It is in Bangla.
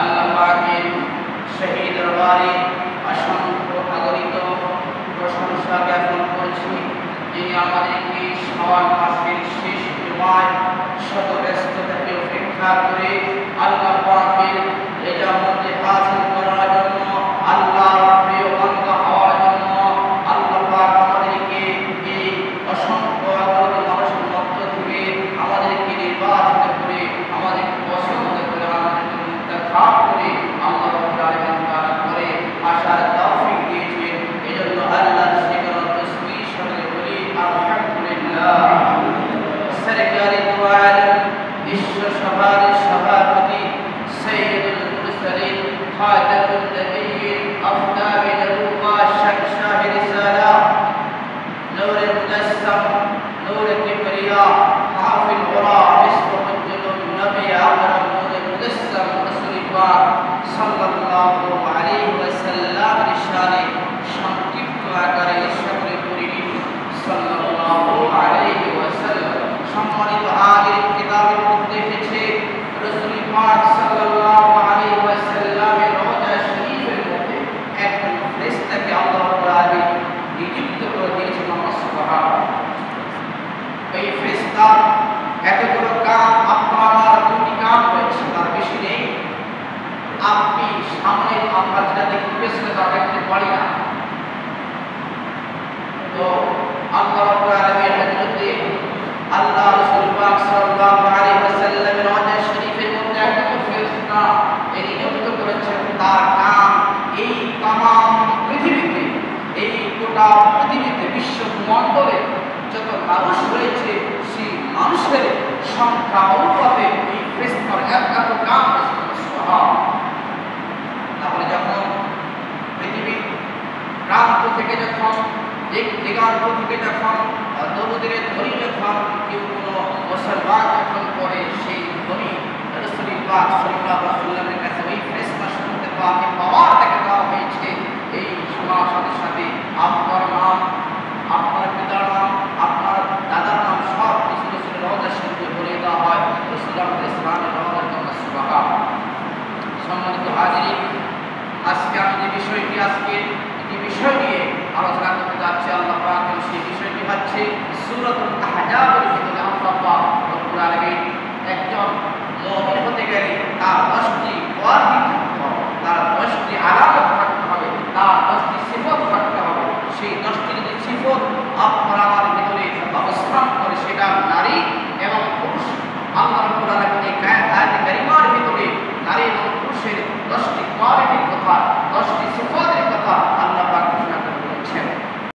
আল্লাহ পাকের শহীদ দরবারে অসংখ্য অগণিত প্রশংসা জ্ঞাপন করছি, যিনি আমাদেরকে শাওয়াল মাসের শেষ জুমায় শত ব্যস্ততাকে উপেক্ষা করে আল্লাহ পাকের রেজামতে হাসিল করার জন্য, আল্লাহর প্রিয় বান্দা হওয়ার জন্য আল্লাহ পাক আমাদেরকে এই অসংখ্য অগণিত মানুষের মধ্য থেকে আমাদেরকে নির্বাচিত করে, আমাদেরকে পছন্দ করে, আমাদেরকে মুন্তাখাব করে আল্লাহ রাব্বুল আলামিন তাআলা করে আসার তৌফিক দিয়েছেন। এজন্য আল্লাহর সেজন্য তাসবিহ সঙ্গে বলি আলহামদুলিল্লাহ। সরকারি দু আলম বিশ্ব সভার সভাপতি সৈয়দুল মুরসালিন খাতামুন নবিয়্যিন আফদাবি নবুওয়া শাহ রিসালা নূর মুজাসসাম নূর কিবরিয়া হাফিজ ওরা মিসবাহুল নবী আকরাম নূর মুজাসসাম রাসূল পাক সাল্লাল্লাহু আলাইহি ওয়াসাল্লাম নিশানে সংক্ষিপ্ত আকারে সকলে পড়ি সাল্লাল্লাহু আলাইহি ওয়াসাল্লাম। সম্মানিত আগের কিতাবের মধ্যে এসেছে রাসূল পাক সাল্লাল্লাহু আলাইহি ওয়াসাল্লামের রওজা শরীফের মধ্যে একজন ফেরেশতাকে আল্লাহ রাব্বুল আলামিন নিযুক্ত করে দিয়েছেন। সুবহানাল্লাহ। এই ফেরেশতা এতগুলো কাম, আপনার আমার দুটি কাম রয়েছে, তার বেশি নেই। আপনি সামনে আমরা যেটা দেখি পেছনে তা দেখতে পারি না। তো আল্লাহ রাব্বুল আলামিন হযরতে আল্লাহ রাসূল পাক সাল্লাল্লাহু আলাইহি ওয়াসাল্লামের রওজা শরীফের মধ্যে একটা ফেরেশতা নিযুক্ত করেছেন। তার কাম এই तमाम পৃথিবীতে, এই গোটা পৃথিবীতে বিশ্বমণ্ডলে যত মানুষ রয়েছে সেই মানুষের সংখ্যা অনুপাতে এই ফেরেশতার এত কাম রয়েছে। সুবহানাল্লাহ। তাহলে যখন পৃথিবীর প্রান্ত থেকে, যখন দিগান্ত থেকে, যখন দরুদের ধ্বনি যখন কেউ কোনো মুসলমান যখন করে, সেই ধ্বনি রাসূল পাক সাল্লাল্লাহু আলাইহি ওয়াসাল্লামের কাছে ওই ফেরেশতা শুনতে পান।